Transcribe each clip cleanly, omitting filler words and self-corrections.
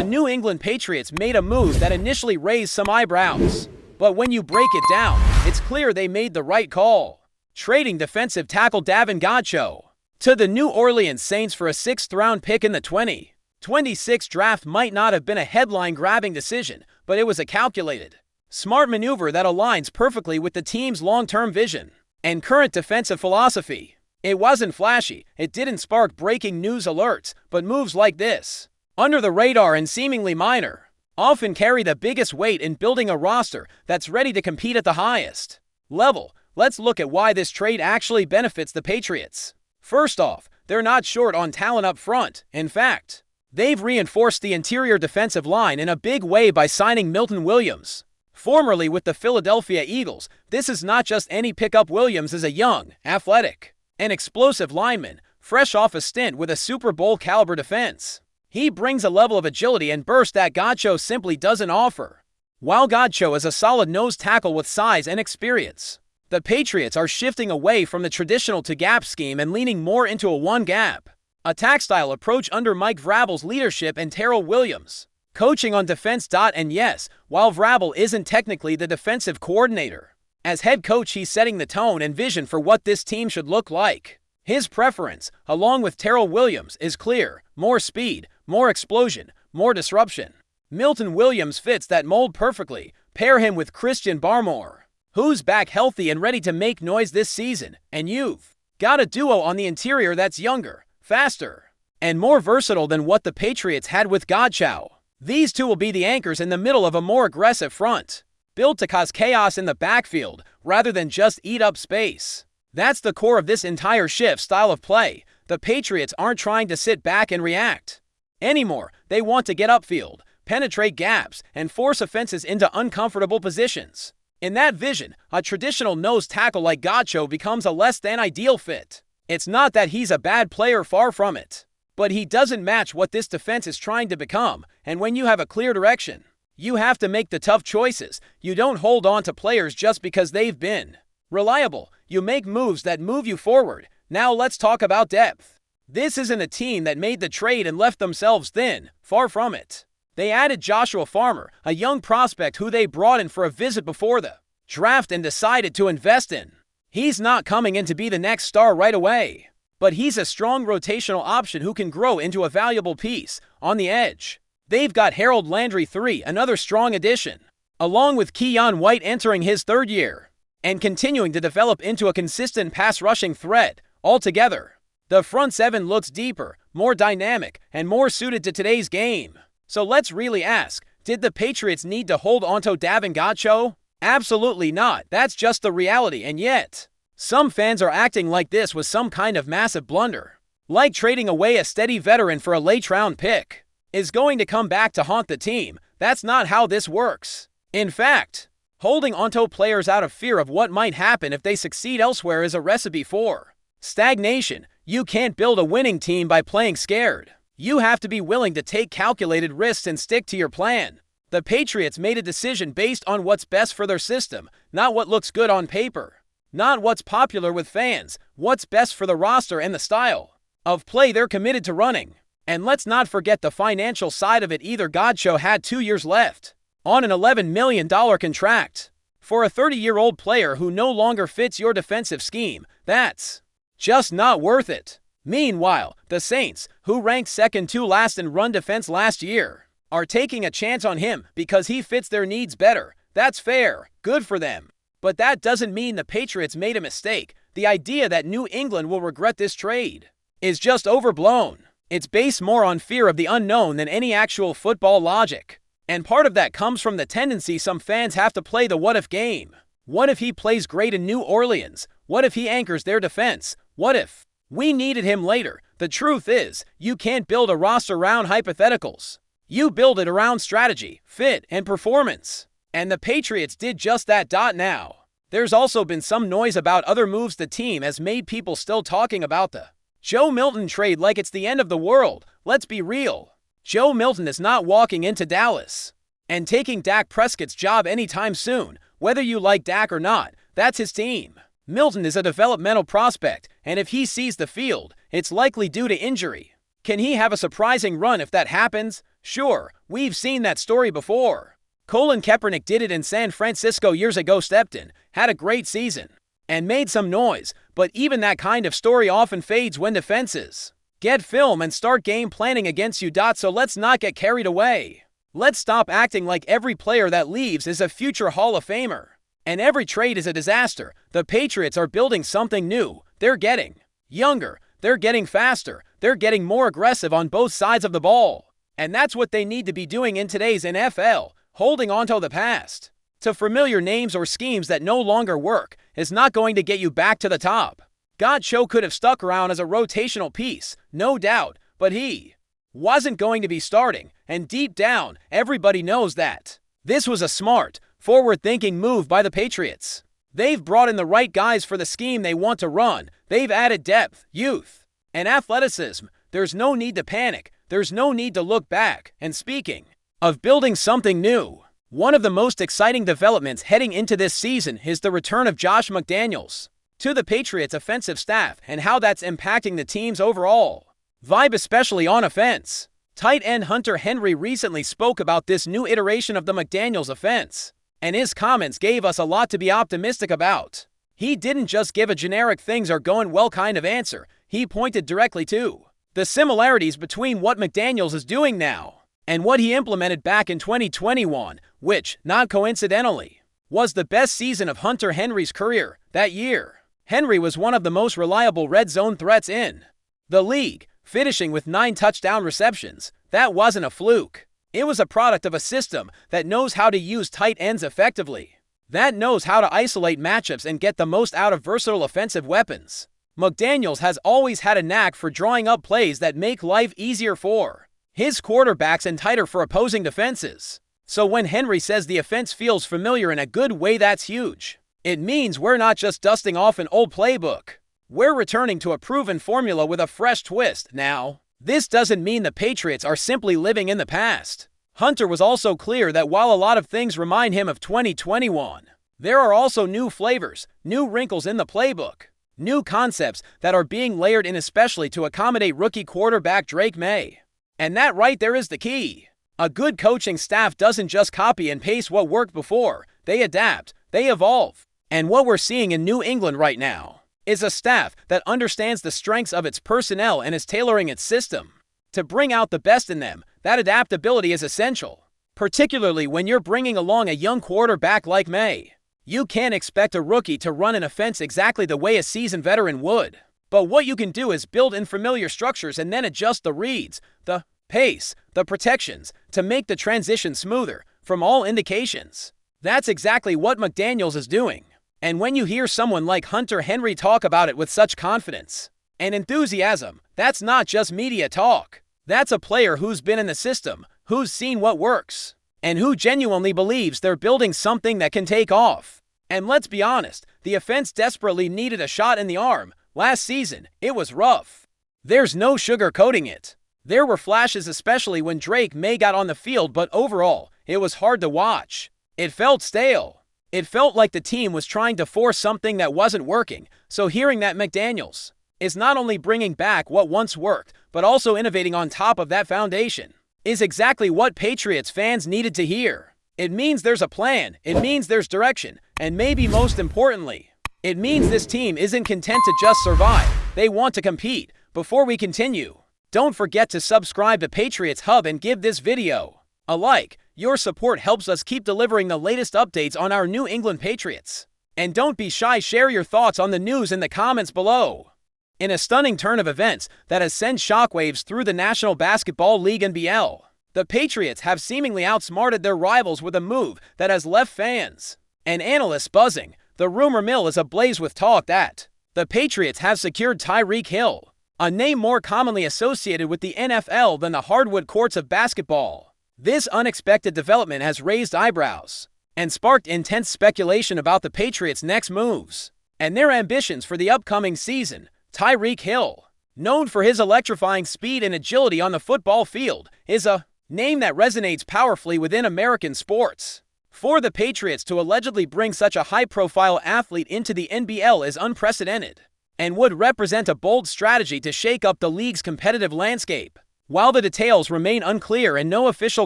the New England Patriots made a move that initially raised some eyebrows. But when you break it down, it's clear they made the right call. Trading defensive tackle Davin Godchaux to the New Orleans Saints for a 6th-round pick in the 2026 draft might not have been a headline-grabbing decision, but it was a calculated, smart maneuver that aligns perfectly with the team's long-term vision and current defensive philosophy. It wasn't flashy, it didn't spark breaking news alerts, but moves like this, under the radar and seemingly minor, often carry the biggest weight in building a roster that's ready to compete at the highest level. Let's look at why this trade actually benefits the Patriots. First off, they're not short on talent up front. In fact, they've reinforced the interior defensive line in a big way by signing Milton Williams. Formerly with the Philadelphia Eagles, this is not just any pickup. Williams is a young, athletic, and explosive lineman, fresh off a stint with a Super Bowl-caliber defense. He brings a level of agility and burst that Godchaux simply doesn't offer. While Godchaux is a solid nose tackle with size and experience, the Patriots are shifting away from the traditional two-gap scheme and leaning more into a one-gap attack-style approach under Mike Vrabel's leadership and Terrell Williams coaching on defense. And yes, while Vrabel isn't technically the defensive coordinator, as head coach he's setting the tone and vision for what this team should look like. His preference, along with Terrell Williams, is clear: more speed, more explosion, more disruption. Milton Williams fits that mold perfectly. Pair him with Christian Barmore, who's back healthy and ready to make noise this season, and you've got a duo on the interior that's younger, faster, and more versatile than what the Patriots had with Godchaux. These two will be the anchors in the middle of a more aggressive front, built to cause chaos in the backfield rather than just eat up space. That's the core of this entire shift style of play. The Patriots aren't trying to sit back and react anymore. They want to get upfield, penetrate gaps, and force offenses into uncomfortable positions. In that vision, a traditional nose tackle like Godchaux becomes a less than ideal fit. It's not that he's a bad player, far from it, but he doesn't match what this defense is trying to become. And when you have a clear direction, you have to make the tough choices. You don't hold on to players just because they've been reliable. You make moves that move you forward. Now let's talk about depth. This isn't a team that made the trade and left themselves thin. Far from it. They added Joshua Farmer, a young prospect who they brought in for a visit before the draft and decided to invest in. He's not coming in to be the next star right away, but he's a strong rotational option who can grow into a valuable piece on the edge. They've got Harold Landry III, another strong addition, along with Keion White entering his 3rd year and continuing to develop into a consistent pass-rushing threat. Altogether, the front seven looks deeper, more dynamic, and more suited to today's game. So let's really ask, did the Patriots need to hold onto Davin Godchaux? Absolutely not. That's just the reality, and yet some fans are acting like this was some kind of massive blunder. Like trading away a steady veteran for a late-round pick is going to come back to haunt the team. That's not how this works. In fact, holding onto players out of fear of what might happen if they succeed elsewhere is a recipe for stagnation. You can't build a winning team by playing scared. You have to be willing to take calculated risks and stick to your plan. The Patriots made a decision based on what's best for their system, not what looks good on paper. Not what's popular with fans, what's best for the roster and the style of play they're committed to running. And let's not forget the financial side of it either. Godchaux had 2 years left on an $11 million contract. For a 30-year-old player who no longer fits your defensive scheme, that's just not worth it. Meanwhile, the Saints, who ranked second to last in run defense last year, are taking a chance on him because he fits their needs better. That's fair. Good for them. But that doesn't mean the Patriots made a mistake. The idea that New England will regret this trade is just overblown. It's based more on fear of the unknown than any actual football logic. And part of that comes from the tendency some fans have to play the what-if game. What if he plays great in New Orleans? What if he anchors their defense? What if we needed him later? The truth is, you can't build a roster around hypotheticals. You build it around strategy, fit, and performance. And the Patriots did just that. Now, there's also been some noise about other moves the team has made, people still talking about the Joe Milton trade like it's the end of the world. Let's be real. Joe Milton is not walking into Dallas and taking Dak Prescott's job anytime soon. Whether you like Dak or not, that's his team. Milton is a developmental prospect, and if he sees the field, it's likely due to injury. Can he have a surprising run if that happens? Sure, we've seen that story before. Colin Kaepernick did it in San Francisco years ago, stepped in, had a great season, and made some noise, but even that kind of story often fades when defenses get film and start game planning against you. So let's not get carried away. Let's stop acting like every player that leaves is a future Hall of Famer, and every trade is a disaster. The Patriots are building something new. They're getting younger, they're getting faster, they're getting more aggressive on both sides of the ball. And that's what they need to be doing in today's NFL, holding on to the past, to familiar names or schemes that no longer work, is not going to get you back to the top. Godcho could have stuck around as a rotational piece, no doubt, but he wasn't going to be starting, and deep down, everybody knows that. This was a smart, forward-thinking move by the Patriots. They've brought in the right guys for the scheme they want to run. They've added depth, youth, and athleticism. There's no need to panic. There's no need to look back. And speaking of building something new, one of the most exciting developments heading into this season is the return of Josh McDaniels to the Patriots offensive staff and how that's impacting the team's overall vibe, especially on offense. Tight end Hunter Henry recently spoke about this new iteration of the McDaniels offense, and his comments gave us a lot to be optimistic about. He didn't just give a generic "things are going well" kind of answer. He pointed directly to the similarities between what McDaniels is doing now and what he implemented back in 2021, which, not coincidentally, was the best season of Hunter Henry's career that year. Henry was one of the most reliable red zone threats in the league, finishing with 9 touchdown receptions. That wasn't a fluke. It was a product of a system that knows how to use tight ends effectively, that knows how to isolate matchups and get the most out of versatile offensive weapons. McDaniels has always had a knack for drawing up plays that make life easier for his quarterbacks and tighter for opposing defenses. So when Henry says the offense feels familiar in a good way, that's huge. It means we're not just dusting off an old playbook. We're returning to a proven formula with a fresh twist. Now, this doesn't mean the Patriots are simply living in the past. Hunter was also clear that while a lot of things remind him of 2021, there are also new flavors, new wrinkles in the playbook, new concepts that are being layered in especially to accommodate rookie quarterback Drake May. And that right there is the key. A good coaching staff doesn't just copy and paste what worked before. They adapt, they evolve. And what we're seeing in New England right now is a staff that understands the strengths of its personnel and is tailoring its system to bring out the best in them. That adaptability is essential, particularly when you're bringing along a young quarterback like May. You can't expect a rookie to run an offense exactly the way a seasoned veteran would. But what you can do is build in familiar structures and then adjust the reads, the pace, the protections, to make the transition smoother. From all indications, that's exactly what McDaniels is doing. And when you hear someone like Hunter Henry talk about it with such confidence and enthusiasm, that's not just media talk. That's a player who's been in the system, who's seen what works, and who genuinely believes they're building something that can take off. And let's be honest, the offense desperately needed a shot in the arm. Last season, it was rough. There's no sugarcoating it. There were flashes, especially when Drake May got on the field, but overall, it was hard to watch. It felt stale. It felt like the team was trying to force something that wasn't working. So hearing that McDaniels is not only bringing back what once worked, but also innovating on top of that foundation, is exactly what Patriots fans needed to hear. It means there's a plan, it means there's direction, and maybe most importantly, it means this team isn't content to just survive. They want to compete. Before we continue, don't forget to subscribe to Patriots Hub and give this video a like. Your support helps us keep delivering the latest updates on our New England Patriots. And don't be shy, share your thoughts on the news in the comments below. In a stunning turn of events that has sent shockwaves through the National Basketball League (NBL), the Patriots have seemingly outsmarted their rivals with a move that has left fans and analysts buzzing. The rumor mill is ablaze with talk that the Patriots have secured Tyreek Hill, a name more commonly associated with the NFL than the hardwood courts of basketball. This unexpected development has raised eyebrows and sparked intense speculation about the Patriots' next moves and their ambitions for the upcoming season. Tyreek Hill, known for his electrifying speed and agility on the football field, is a name that resonates powerfully within American sports. For the Patriots to allegedly bring such a high-profile athlete into the NBL is unprecedented and would represent a bold strategy to shake up the league's competitive landscape. While the details remain unclear and no official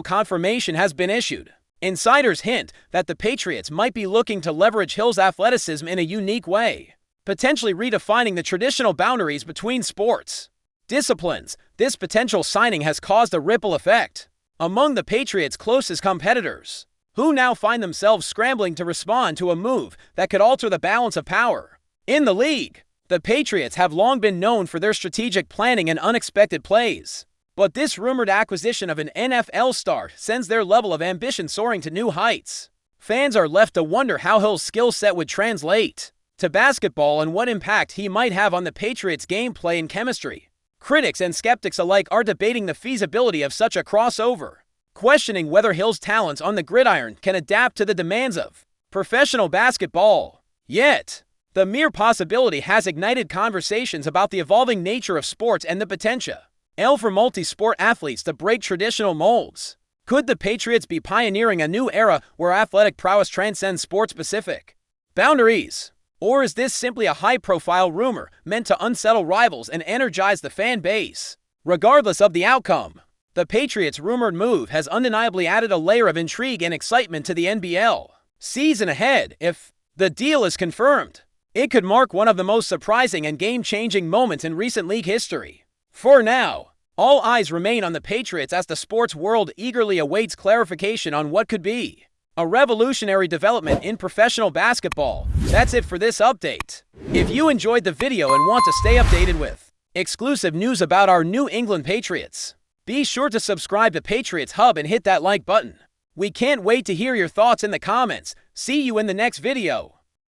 confirmation has been issued, insiders hint that the Patriots might be looking to leverage Hill's athleticism in a unique way, potentially redefining the traditional boundaries between sports disciplines. This potential signing has caused a ripple effect among the Patriots' closest competitors, who now find themselves scrambling to respond to a move that could alter the balance of power in the league. The Patriots have long been known for their strategic planning and unexpected plays, but this rumored acquisition of an NFL star sends their level of ambition soaring to new heights. Fans are left to wonder how Hill's skill set would translate to basketball and what impact he might have on the Patriots' gameplay and chemistry. Critics and skeptics alike are debating the feasibility of such a crossover, questioning whether Hill's talents on the gridiron can adapt to the demands of professional basketball. Yet, the mere possibility has ignited conversations about the evolving nature of sports and the potential for multi-sport athletes to break traditional molds. Could the Patriots be pioneering a new era where athletic prowess transcends sport-specific boundaries? Or is this simply a high-profile rumor meant to unsettle rivals and energize the fan base? Regardless of the outcome, the Patriots' rumored move has undeniably added a layer of intrigue and excitement to the NBL season ahead. If the deal is confirmed, it could mark one of the most surprising and game-changing moments in recent league history. For now, all eyes remain on the Patriots as the sports world eagerly awaits clarification on what could be a revolutionary development in professional basketball. That's it for this update. If you enjoyed the video and want to stay updated with exclusive news about our New England Patriots, be sure to subscribe to Patriots Hub and hit that like button. We can't wait to hear your thoughts in the comments. See you in the next video.